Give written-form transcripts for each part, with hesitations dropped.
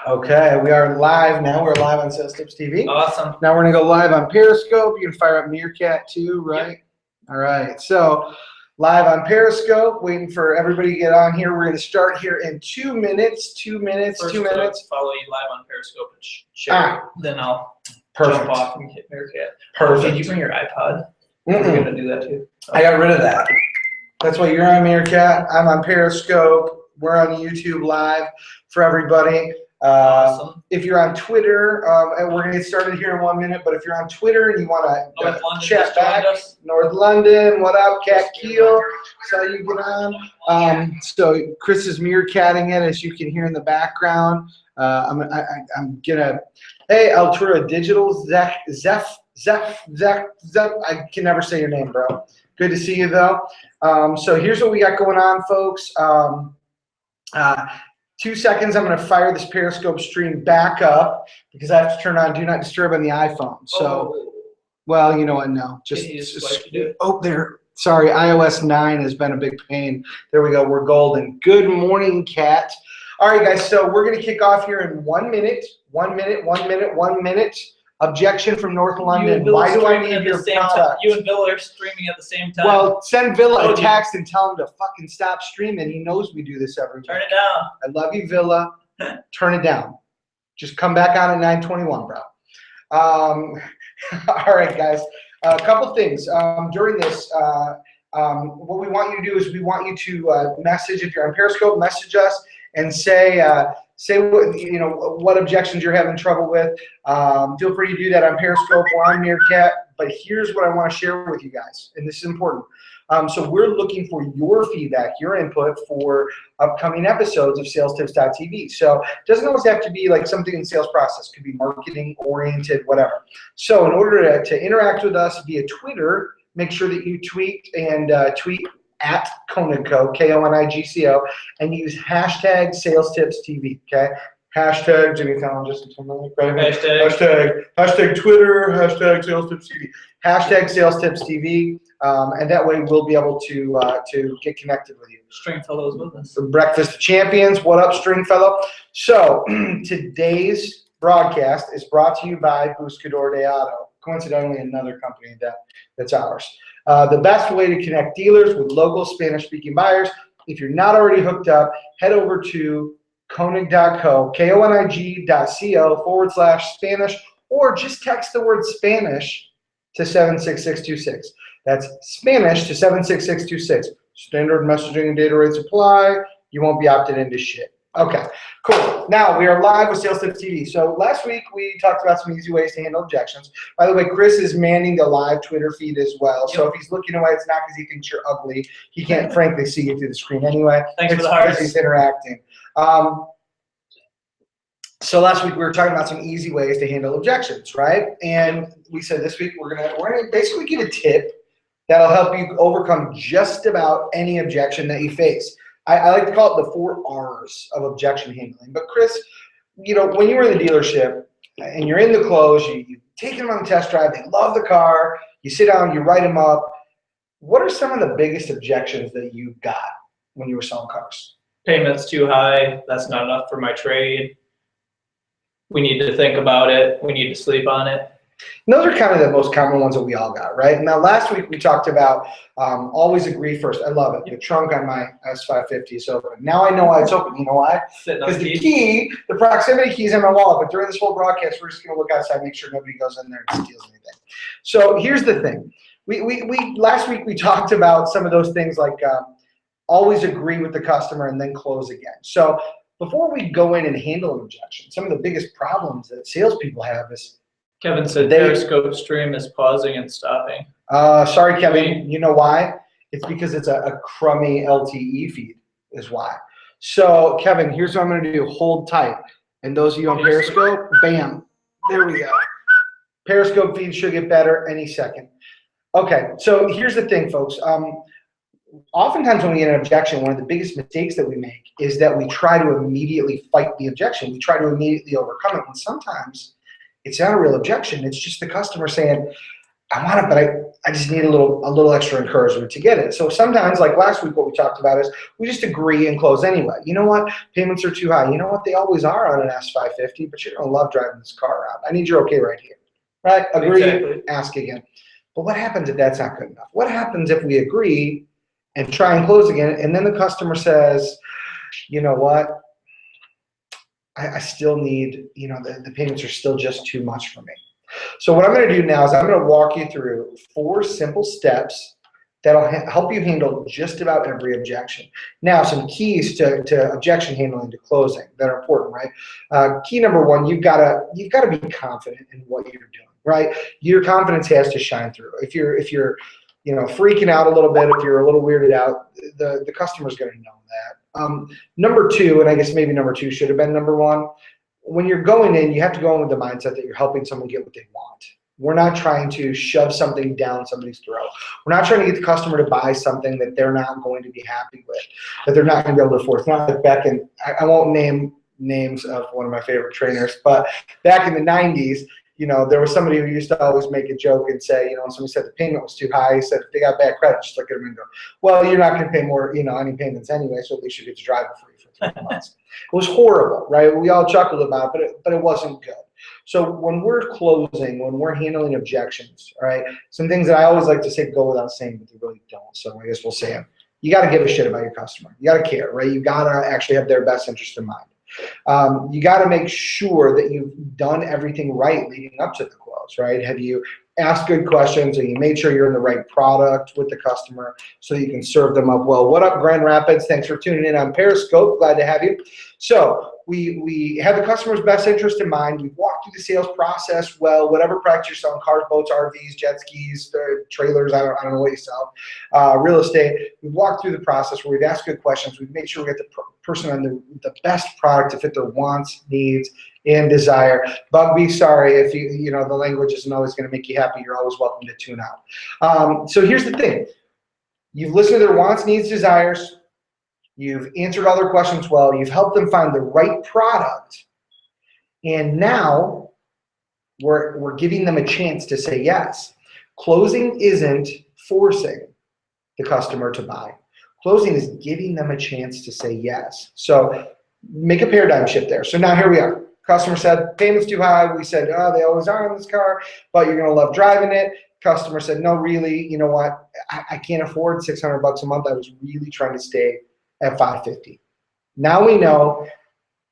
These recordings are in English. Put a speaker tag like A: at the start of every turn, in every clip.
A: Okay, we are live now. We're live on Sales Tips TV.
B: Awesome.
A: Now we're going to go live on Periscope. You can fire up Meerkat too, right?
B: Yep.
A: All right, so live on Periscope, waiting for everybody to get on here. We're going to start here in 2 minutes. 2 minutes,
B: First,
A: 2 minutes.
B: Follow you live on Periscope and share. Then I'll
A: Perfect.
B: jump off and hit Meerkat.
A: Perfect.
B: Did you bring your iPod? We're going to do that too.
A: I got rid of that. That's why you're on Meerkat. I'm on Periscope. We're on YouTube live for everybody.
B: Awesome.
A: If you're on Twitter, and we're going to get started here in 1 minute, but if you're on Twitter and you want to chat back, North London, what up, Cat Keel? Saw you get on. So Chris is meerkatting it, as you can hear in the background. I'm gonna, hey, Altura Digital, Zeph. I can never say your name, bro. Good to see you, though. So here's what we got going on, folks. 2 seconds, I'm going to fire this Periscope stream back up because I have to turn on Do Not Disturb on the iPhone. So, well, you know what? No, just oh, there. Sorry, iOS 9 has been a big pain. There we go. We're golden. Good morning, Cat. All right, guys. So we're going to kick off here in 1 minute. 1 minute. 1 minute. 1 minute. Objection from North London. Why do I need your product?
B: You and Villa are streaming at the same time.
A: Well, send Villa a text and tell him to fucking stop streaming. He knows we do this every week.
B: Turn it down.
A: I love you, Villa. Turn it down. Just come back on at 9:21, bro. All right, guys. A couple things. During this, what we want you to do is we want you to message, if you're on Periscope, message us and say what, you know, what objections you're having trouble with. Feel free to do that on Periscope or on Meerkat. But here's what I want to share with you guys, and this is important. So we're looking for your feedback, your input for upcoming episodes of SalesTips.tv. So it doesn't always have to be like something in the sales process. It could be marketing oriented, whatever. So in order to interact with us via Twitter, make sure that you tweet at KonigCo, KonigCo, and use hashtag SalesTipsTV, okay? Hashtag Jimmy Fallon, Justin Timberlake, right? Hashtag Twitter, hashtag SalesTipsTV, hashtag SalesTipsTV, and that way we'll be able to get connected with you.
B: Stringfellow's with us.
A: Breakfast of Champions, what up, Stringfellow? So today's broadcast is brought to you by Buscador de Auto, coincidentally another company that's ours. The best way to connect dealers with local Spanish-speaking buyers. If you're not already hooked up, head over to Koenig.co, Konig.co/Spanish, or just text the word Spanish to 76626. That's Spanish to 76626. Standard messaging and data rates apply. You won't be opted into shit. Okay, cool. Now we are live with Sales Tips TV. So last week we talked about some easy ways to handle objections. By the way, Chris is manning the live Twitter feed as well. So if he's looking away, it's not because he thinks you're ugly. He can't frankly see you through the screen anyway.
B: Thanks for the hearts.
A: He's interacting. So last week we were talking about some easy ways to handle objections, right? And we said this week we're gonna basically give a tip that'll help you overcome just about any objection that you face. I like to call it the 4 R's of objection handling. But Chris, you know, when you were in the dealership and you're in the close, you take them on the test drive, they love the car, you sit down, you write them up. What are some of the biggest objections that you got when you were selling cars?
B: Payment's too high. That's not enough for my trade. We need to think about it. We need to sleep on it.
A: And those are kind of the most common ones that we all got, right? Now, last week we talked about always agree first. I love it. The trunk on my S550 is open. Now I know why it's open. You know why? Because the key, the proximity key is in my wallet. But during this whole broadcast, we're just going to look outside, make sure nobody goes in there and steals anything. So here's the thing. Last week we talked about some of those things like always agree with the customer and then close again. So before we go in and handle an objection, some of the biggest problems that salespeople have is
B: Kevin said Periscope stream is pausing and stopping.
A: Sorry, Kevin. You know why? It's because it's a crummy LTE feed is why. So, Kevin, here's what I'm going to do. Hold tight. And those of you on Periscope, bam. There we go. Periscope feed should get better any second. Okay, so here's the thing, folks. Oftentimes when we get an objection, one of the biggest mistakes that we make is that we try to immediately fight the objection. We try to immediately overcome it. And sometimes it's not a real objection. It's just the customer saying, I want it, but I just need a little extra encouragement to get it. So sometimes, like last week, what we talked about is we just agree and close anyway. You know what? Payments are too high. You know what? They always are on an S550, but you're going to love driving this car around. I need your okay right here. Right? Agree,
B: Exactly.
A: ask again. But what happens if that's not good enough? What happens if we agree and try and close again, and then the customer says, you know what? I still need, the payments are still just too much for me. So what I'm going to do now is I'm going to walk you through 4 simple steps that'll help you handle just about every objection. Now, some keys to objection handling, to closing, that are important, right? Key number 1, you've got to be confident in what you're doing, right? Your confidence has to shine through. If you're freaking out a little bit, if you're a little weirded out, the customer's going to know that. Number 2, and I guess maybe number 2 should have been number 1. When you're going in, you have to go in with the mindset that you're helping someone get what they want. We're not trying to shove something down somebody's throat. We're not trying to get the customer to buy something that they're not going to be happy with, that they're not going to be able to afford. It's not like back in, I won't name names of one of my favorite trainers, but back in the 90s, there was somebody who used to always make a joke and say, when somebody said the payment was too high, he said, if they got bad credit, just look at them and go, well, you're not going to pay more, any payments anyway, so at least you get to drive it free for 3 months. It was horrible, right? We all chuckled about it, but it wasn't good. So when we're closing, when we're handling objections, right, some things that I always like to say go without saying, but they really don't. So I guess we'll say them. You got to give a shit about your customer. You got to care, right? You got to actually have their best interest in mind. You got to make sure that you've done everything right leading up to the close, right? Have you asked good questions and you made sure you're in the right product with the customer so you can serve them up well? What up, Grand Rapids? Thanks for tuning in on Periscope. Glad to have you. So we have the customer's best interest in mind. We've walked through the sales process well, whatever product you're selling, cars, boats, RVs, jet skis, trailers, I don't know what you sell, real estate. We've walked through the process where we've asked good questions. We've made sure we get the person on the best product to fit their wants, needs, and desire. Bugby, sorry if the language isn't always going to make you happy. You're always welcome to tune out. So here's the thing. You've listened to their wants, needs, desires. You've answered all their questions well. You've helped them find the right product. And now we're giving them a chance to say yes. Closing isn't forcing the customer to buy. Closing is giving them a chance to say yes. So make a paradigm shift there. So now here we are. Customer said, payment's too high. We said, oh, they always are on this car, but you're going to love driving it. Customer said, no, really, you know what? I can't afford $600 a month. I was really trying to stay at $550. Now we know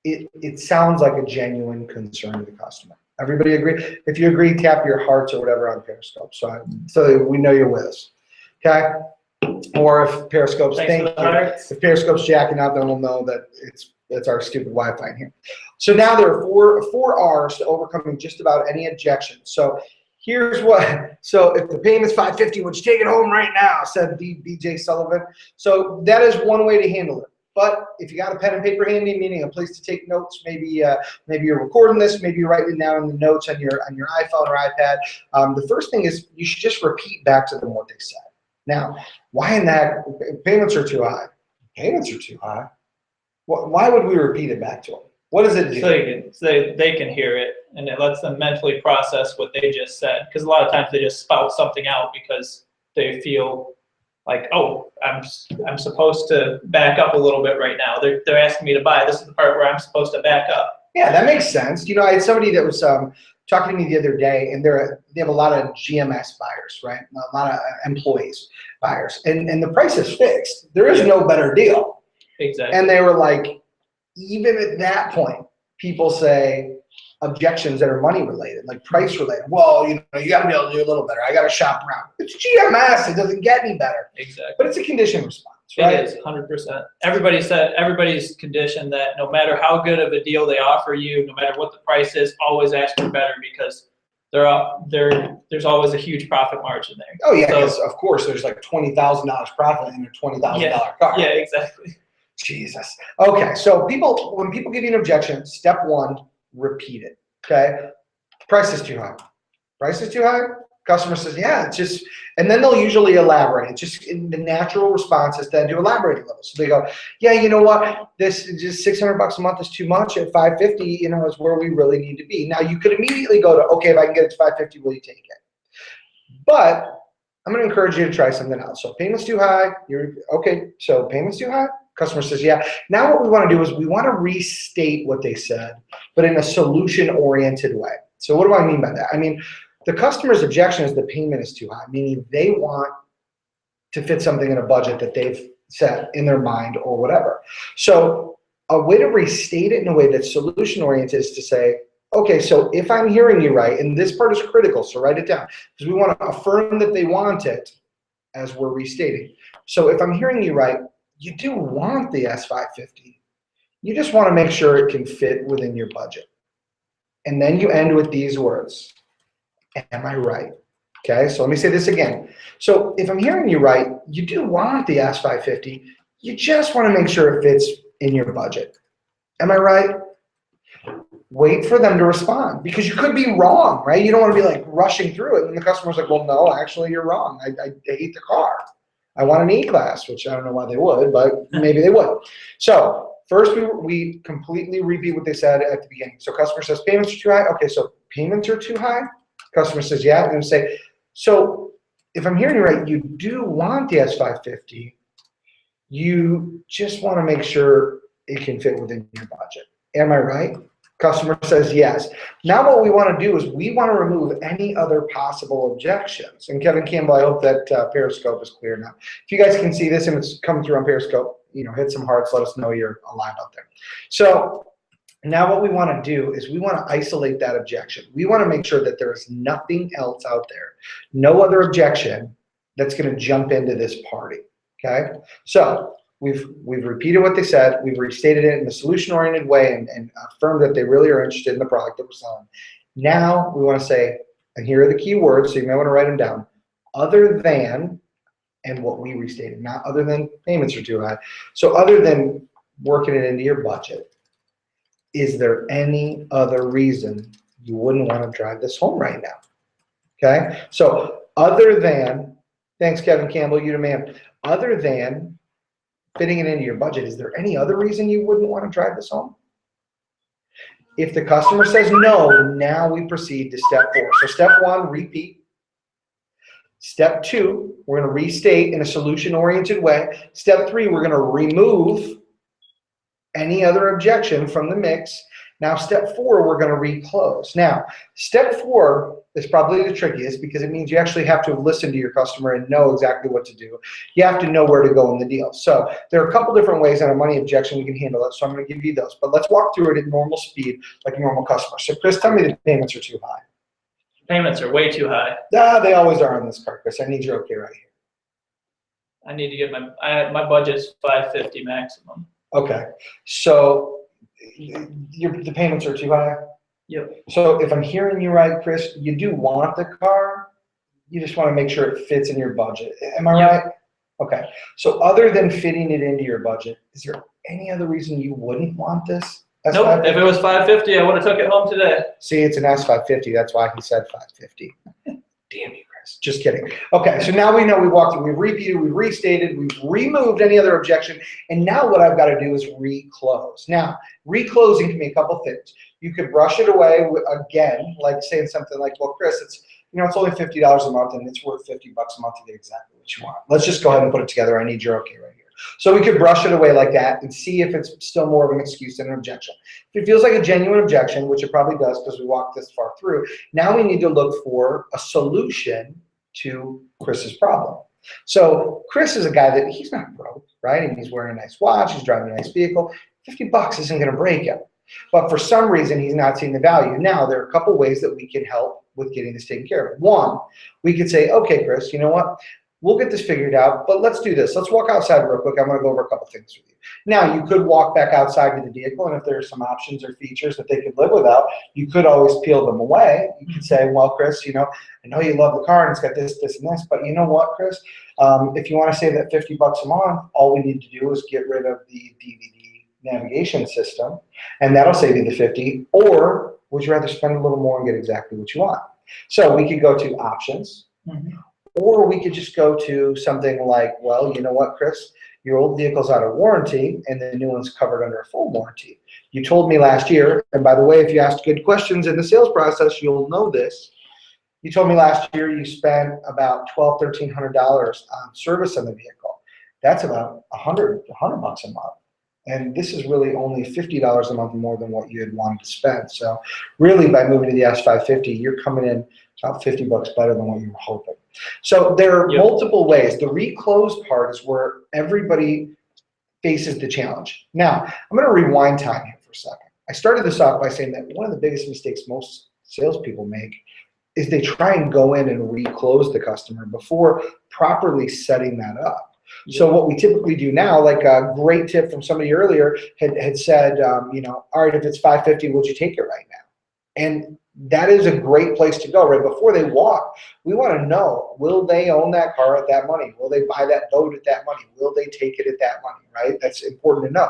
A: it sounds like a genuine concern to the customer. Everybody agree? If you agree, tap your hearts or whatever on Periscope. So we know you're with us. Okay? Or if Periscope's if Periscope's jacking up, then we'll know that it's our stupid Wi-Fi in here. So now there are four R's to overcoming just about any objection. So here's what. So if the payment's $550, would you take it home right now? Said BJ Sullivan. So that is one way to handle it. But if you got a pen and paper handy, meaning a place to take notes, maybe you're recording this, maybe you're writing it down in the notes on your iPhone or iPad. The first thing is you should just repeat back to them what they said. Now, why in that payments are too high? Payments are too high. Why would we repeat it back to them? What does it do?
B: So they can hear it, and it lets them mentally process what they just said. Because a lot of times they just spout something out because they feel like, oh, I'm supposed to back up a little bit right now. They're asking me to buy. This is the part where I'm supposed to back up.
A: Yeah, that makes sense. I had somebody that was talking to me the other day, and they have a lot of GMS buyers, right? A lot of employees buyers, and the price is fixed. There is no better deal.
B: Exactly.
A: And they were like, even at that point, people say objections that are money related, like price related. Well, you got to be able to do a little better. I got to shop around. It's GMS. It doesn't get any better.
B: Exactly.
A: But it's a conditioned response, right?
B: It is 100%. Everybody's conditioned that no matter how good of a deal they offer you, no matter what the price is, always ask for better because there's always a huge profit margin there.
A: Oh yeah, because of course there's like $20,000 profit in a $20,000 car.
B: Yeah, exactly.
A: Jesus. Okay, so when people give you an objection, step one, repeat it. Okay, price is too high. Price is too high. Customer says, yeah, it's just, and then they'll usually elaborate. It's just in the natural response is then to elaborate a little. So they go, yeah, you know what? This just $600 a month is too much. At $550, is where we really need to be. Now you could immediately go to, okay, if I can get it to $550, will you take it? but I'm going to encourage you to try something else. So payment's too high. You're okay. So payment's too high. Customer says, yeah. Now what we want to do is we want to restate what they said, but in a solution-oriented way. So what do I mean by that? I mean, the customer's objection is the payment is too high, meaning they want to fit something in a budget that they've set in their mind or whatever. So a way to restate it in a way that's solution-oriented is to say, okay, so if I'm hearing you right, and this part is critical, so write it down, because we want to affirm that they want it as we're restating. So if I'm hearing you right, you do want the S550. You just want to make sure it can fit within your budget. And then you end with these words. Am I right? Okay, so let me say this again. So if I'm hearing you right, you do want the S550. You just want to make sure it fits in your budget. Am I right? Wait for them to respond, because you could be wrong, right? You don't want to be like rushing through it. And the customer's like, well, no, actually you're wrong. I hate the car. I want an E-Class, which I don't know why they would, but maybe they would. So first we completely repeat what they said at the beginning. So customer says payments are too high. Okay, so payments are too high. Customer says, yeah. And we say, so if I'm hearing you right, you do want the S550. You just want to make sure it can fit within your budget. Am I right? Customer says yes. Now what we want to do is we want to remove any other possible objections. And Kevin Campbell, I hope that Periscope is clear now. If you guys can see this and it's coming through on Periscope, you know, hit some hearts, let us know you're alive out there. So now what we want to do is we want to isolate that objection. We want to make sure that there is nothing else out there, no other objection that's going to jump into this party, okay? So we've repeated what they said, we've restated it in a solution-oriented way and affirmed that they really are interested in the product that we're selling. Now we want to say, and here are the key words, so you may want to write them down, other than, and what we restated, not other than payments are too high. So other than working it into your budget, is there any other reason you wouldn't want to drive this home right now? Okay, so other than, thanks Kevin Campbell, you the man, other than fitting it into your budget, is there any other reason you wouldn't want to drive this home? If the customer says no, now we proceed to step 4. So step 1, repeat. Step 2, we're going to restate in a solution-oriented way. Step 3, we're going to remove any other objection from the mix. Now step 4, we're going to reclose. Now step 4 is probably the trickiest, because it means you actually have to listen to your customer and know exactly what to do. You have to know where to go in the deal. So there are a couple different ways on a money objection we can handle it, so I'm going to give you those. But let's walk through it at normal speed like a normal customer. So Chris, tell me the payments are too high.
B: Payments are way too high.
A: They always are on this card, Chris. I need your okay right here.
B: I need to get my budget's $550 maximum.
A: Okay, so the payments are too high?
B: Yep.
A: So if I'm hearing you right, Chris, you do want the car, you just want to make sure it fits in your budget. Am I right? Okay, so other than fitting it into your budget, is there any other reason you wouldn't want this?
B: Nope, if it was $550, I would have took it home today.
A: See, it's an S550, that's why he said 550. Damn you, Chris. Just kidding. Okay, so now we know we walked through, we've repeated, we've restated, we've removed any other objection, and now what I've got to do is reclose. Now, reclosing can be a couple things. You could brush it away again, like saying something like, well, Chris, it's only $50 a month and it's worth $50 a month to get exactly what you want. Let's just go ahead and put it together. I need your okay right here. So we could brush it away like that and see if it's still more of an excuse than an objection. If it feels like a genuine objection, which it probably does because we walked this far through, now we need to look for a solution to Chris's problem. So Chris is a guy that he's not broke, right? And he's wearing a nice watch, he's driving a nice vehicle. $50 isn't going to break him. But for some reason, he's not seeing the value. Now, there are a couple ways that we can help with getting this taken care of. One, we could say, okay, Chris, you know what? We'll get this figured out, but let's do this. Let's walk outside real quick. I'm going to go over a couple things with you. Now, you could walk back outside to the vehicle, and if there are some options or features that they could live without, you could always peel them away. You could say, well, Chris, I know you love the car, and it's got this, this, and this, but you know what, Chris? If you want to save that $50 a month, all we need to do is get rid of the DVD navigation system, and that'll save you the $50, or would you rather spend a little more and get exactly what you want? So we could go to options, or we could just go to something like, well, you know what, Chris, your old vehicle's out of warranty and the new one's covered under a full warranty. You told me last year, and by the way, if you ask good questions in the sales process, you'll know this, You told me last year you spent about $1,200, $1,300 on service on the vehicle. That's about $100 bucks a month. And this is really only $50 a month more than what you had wanted to spend. So really by moving to the S550, you're coming in about 50 bucks better than what you were hoping. So there are multiple ways. The reclose part is where everybody faces the challenge. Now, I'm going to rewind time here for a second. I started this off by saying that one of the biggest mistakes most salespeople make is they try and go in and reclose the customer before properly setting that up. So what we typically do now, like a great tip from somebody earlier had said, you know, all right, if it's 550, would you take it right now? And that is a great place to go right before they walk. We want to know, will they own that car at that money? Will they buy that boat at that money? Will they take it at that money, right? That's important to know.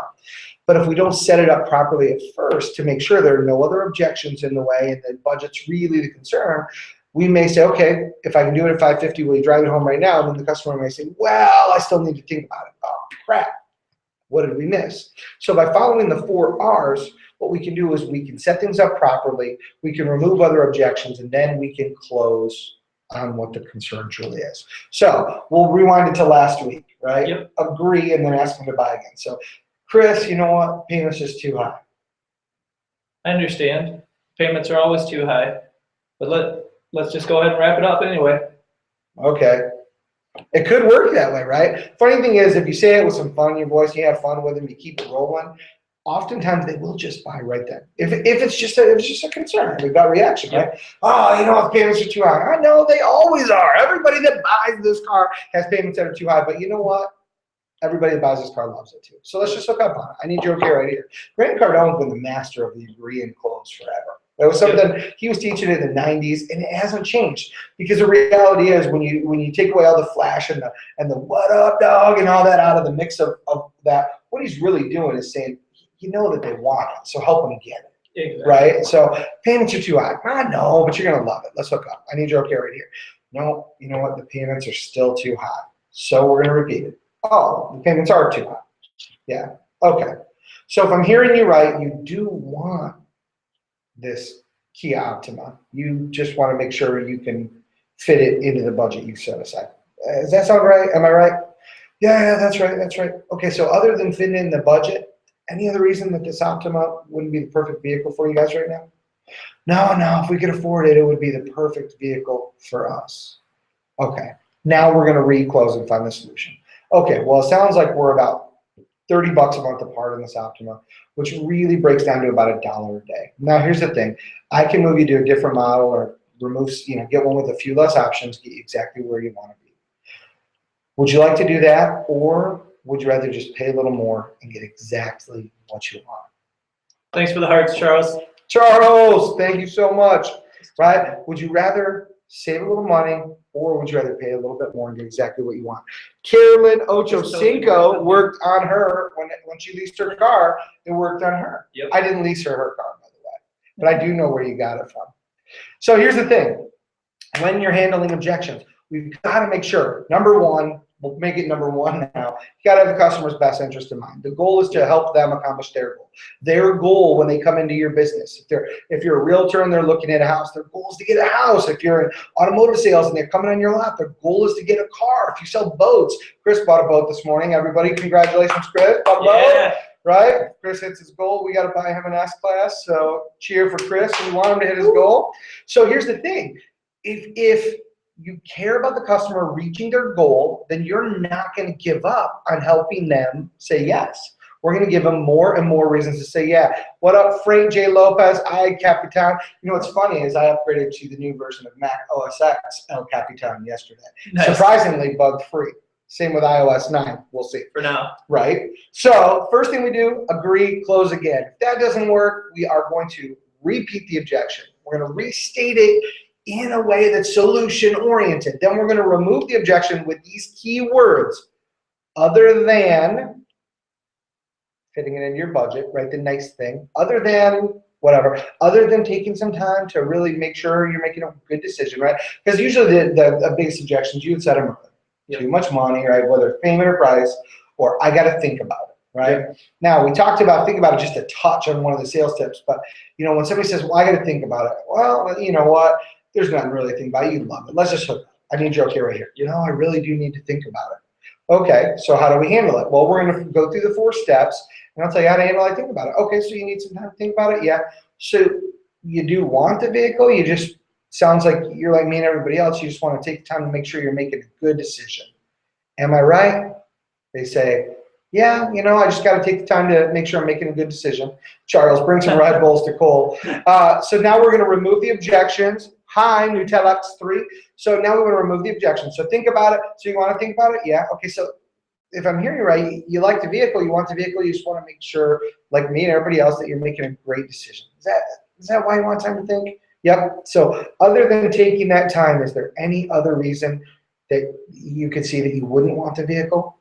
A: But if we don't set it up properly at first to make sure there are no other objections in the way and the budget's really the concern, we may say, okay, if I can do it at 550, will you drive it home right now? And then the customer may say, well, I still need to think about it. Oh, crap. What did we miss? So by following the 4 R's, what we can do is we can set things up properly, we can remove other objections, and then we can close on what the concern truly is. So we'll rewind it to last week, right?
B: Yep.
A: Agree, and then ask them to buy again. So Chris, you know what? Payment's just too high.
B: I understand. Payments are always too high. But let's just go ahead and wrap it up anyway.
A: Okay. It could work that way, right? Funny thing is, if you say it with some fun in your voice, you have fun with them, you keep it rolling, oftentimes they will just buy right then. If it's just a concern, we've got reaction, right? Oh, you know, the payments are too high. I know they always are. Everybody that buys this car has payments that are too high, but you know what? Everybody that buys this car loves it too. So let's just hook up on it. I need you okay right here. Grant Cardone's been the master of the agree and close forever. That was something he was teaching in the 90s, and it hasn't changed. Because the reality is, when you take away all the flash and the what up, dog, and all that out of the mix of that, what he's really doing is saying, you know that they want it, so help them get it. Exactly. Right? So payments are too high. I know, but you're gonna love it. Let's hook up. I need you okay right here. No, you know what? The payments are still too high. So we're gonna repeat it. Oh, the payments are too high. Yeah. Okay. So if I'm hearing you right, you do want this Kia Optima. You just want to make sure you can fit it into the budget you set aside. Does that sound right? Am I right? Yeah, that's right. That's right. Okay, so other than fitting in the budget, any other reason that this Optima wouldn't be the perfect vehicle for you guys right now? No, if we could afford it, it would be the perfect vehicle for us. Okay, now we're going to reclose and find the solution. Okay, well, it sounds like we're about 30 bucks a month apart in this Optima, which really breaks down to about $1 a day. Now, here's the thing. I can move you to a different model or remove, get one with a few less options, get you exactly where you want to be. Would you like to do that, or would you rather just pay a little more and get exactly what you want?
B: Thanks for the hearts, Charles.
A: Charles, thank you so much. Right? Would you rather save a little money, or would you rather pay a little bit more and get exactly what you want? Carolyn Ocho Cinco worked on her when she leased her car. It worked on her. Yep. I didn't lease her car, by the way, but I do know where you got it from. So here's the thing: when you're handling objections, we've got to make sure. Number one, we'll make it number one now. You got to have the customer's best interest in mind. The goal is to help them accomplish their goal. Their goal when they come into your business. If you're a realtor and they're looking at a house, their goal is to get a house. If you're in automotive sales and they're coming on your lot, their goal is to get a car. If you sell boats, Chris bought a boat this morning. Everybody, congratulations, Chris. Bought a boat, right? Chris hits his goal. We got to buy him an S-Class. So cheer for Chris. We want him to hit his goal. So here's the thing. If you care about the customer reaching their goal, then you're not going to give up on helping them say yes. We're going to give them more and more reasons to say yeah. What up, Frank J. Lopez? I Capitan. You know what's funny is I upgraded to the new version of Mac OS X El Capitan yesterday. Nice. Surprisingly bug-free. Same with iOS 9. We'll see. For now. Right? So first thing we do, agree, close again. If that doesn't work, we are going to repeat the objection. We're going to restate it in a way that's solution-oriented. Then we're going to remove the objection with these key words, other than fitting it in your budget, right? The nice thing, other than whatever, other than taking some time to really make sure you're making a good decision, right? Because usually the biggest objections, you would set them early. Too much money, right? Whether it's payment or price, or I got to think about it, right? Yep. Now, we talked about think about it just a touch on one of the sales tips, but when somebody says, well, I got to think about it. Well, you know what? there's nothing really to think about it. You love it. Let's just hook up. I need you okay right here. You know, I really do need to think about it. Okay, so how do we handle it? Well, we're going to go through the 4 steps, and I'll tell you how to handle it. I think about it. Okay, so you need some time to think about it? Yeah. So you do want the vehicle? You just, sounds like you're like me and everybody else. You just want to take the time to make sure you're making a good decision. Am I right? They say, yeah, you know, I just got to take the time to make sure I'm making a good decision. Charles, bring some Red Bulls to Cole. So now we're going to remove the objections. Hi, Untitled 3. So now we're going to remove the objections. So think about it. So you want to think about it? Yeah. Okay. So if I'm hearing you right, you like the vehicle, you want the vehicle, you just want to make sure, like me and everybody else, that you're making a great decision. Is that why you want time to think? Yep. So other than taking that time, is there any other reason that you could see that you wouldn't want the vehicle?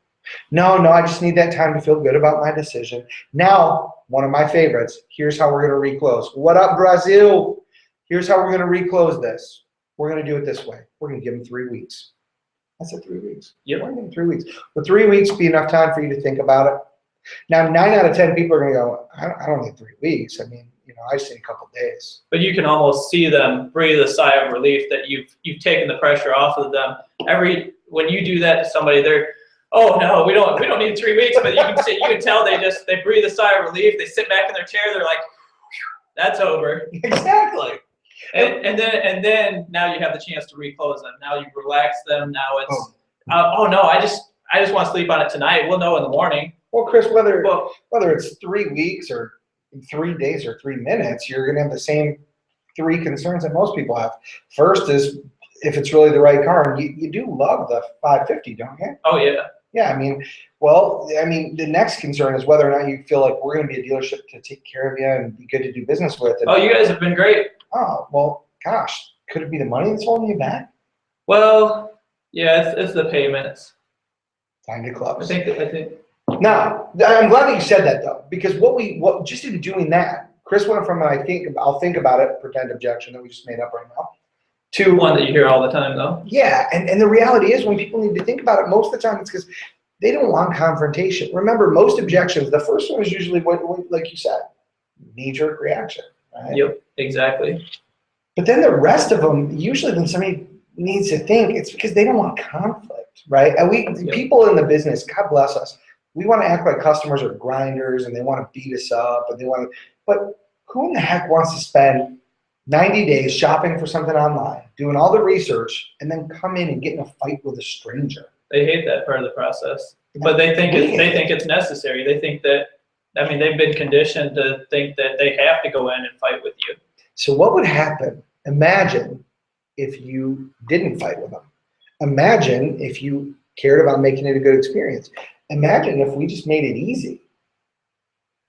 A: No, I just need that time to feel good about my decision. Now, one of my favorites, here's how we're going to reclose. What up, Brazil? Here's how we're going to reclose this. We're going to do it this way. We're going to give them 3 weeks. I said 3 weeks.
B: Yep.
A: We're going to give them 3 weeks. Will 3 weeks be enough time for you to think about it? Now, 9 out of 10 people are going to go, I don't need 3 weeks. I mean, you know, I just need a couple days.
B: But you can almost see them breathe a sigh of relief that you've taken the pressure off of them. When you do that to somebody, they're, oh no, we don't need 3 weeks. But you can tell they breathe a sigh of relief. They sit back in their chair. They're like, that's over.
A: Exactly.
B: And then now you have the chance to reclose them. Now you've relaxed them. Now it's oh no, I just want to sleep on it tonight. We'll know in the morning.
A: Well, Chris, whether it's 3 weeks or 3 days or 3 minutes, you're going to have the same 3 concerns that most people have. First is if it's really the right car, and you do love the 550, don't you?
B: Oh yeah.
A: Yeah, I mean, the next concern is whether or not you feel like we're going to be a dealership to take care of you and be good to do business with.
B: Oh, you guys have been great.
A: Oh, well, gosh, could it be the money that's holding you back?
B: Well, yeah, it's the payments.
A: Time to close.
B: I think.
A: Now, I'm glad that you said that though, because what just in doing that, Chris went from I'll think about it, pretend objection that we just made up right now, to
B: one that you hear all the time though.
A: Yeah, and the reality is when people need to think about it, most of the time it's because they don't want confrontation. Remember, most objections, the first one is usually what like you said, knee-jerk reaction. Right?
B: Yep, exactly.
A: But then the rest of them, usually when somebody needs to think, it's because they don't want conflict, right? And people in the business, God bless us, we want to act like customers are grinders and they want to beat us up and but who in the heck wants to spend 90 days shopping for something online, doing all the research, and then come in and get in a fight with a stranger?
B: They hate that part of the process, but they think it's necessary. They think that, I mean, they've been conditioned to think that they have to go in and fight with you.
A: So what would happen? Imagine if you didn't fight with them. Imagine if you cared about making it a good experience. Imagine if we just made it easy.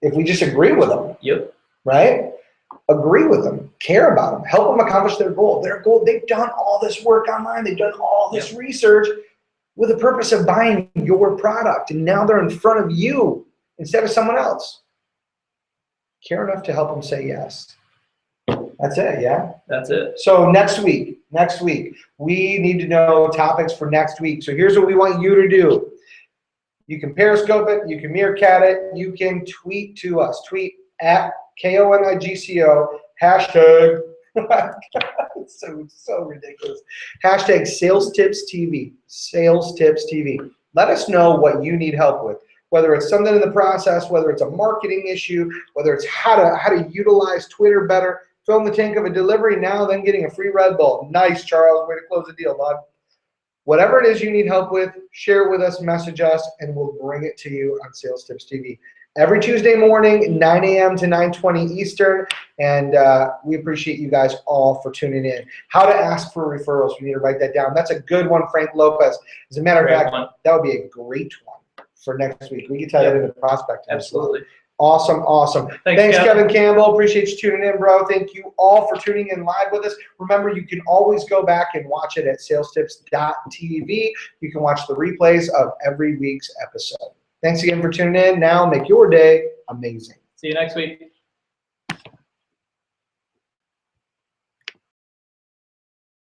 A: If we just agree with them.
B: Yep.
A: Right? Agree with them, care about them, help them accomplish their goal. They've done all this work online. They've done all this research with the purpose of buying your product. And now they're in front of you instead of someone else. Care enough to help them say yes. That's it, yeah?
B: That's it.
A: So next week, we need to know topics for next week. So here's what we want you to do. You can Periscope it, you can Meerkat it, you can tweet to us. Tweet at KonigCo, hashtag, it's so ridiculous. Hashtag Sales Tips TV, Sales Tips TV. Let us know what you need help with, whether it's something in the process, whether it's a marketing issue, whether it's how to utilize Twitter better, fill in the tank of a delivery now, then getting a free Red Bull. Nice, Charles, way to close the deal, bud. Whatever it is you need help with, share it with us, message us, and we'll bring it to you on Sales Tips TV. Every Tuesday morning, 9 a.m. to 9:20 Eastern, and we appreciate you guys all for tuning in. How to ask for referrals, we need to write that down. That's a good one, Frank Lopez. As a matter of fact, that would be a great one for next week. We can tie that into prospecting.
B: Absolutely.
A: Awesome. Thanks, Kevin Campbell. Appreciate you tuning in, bro. Thank you all for tuning in live with us. Remember, you can always go back and watch it at salestips.tv. You can watch the replays of every week's episode. Thanks again for tuning in. Now make your day amazing.
B: See you next week.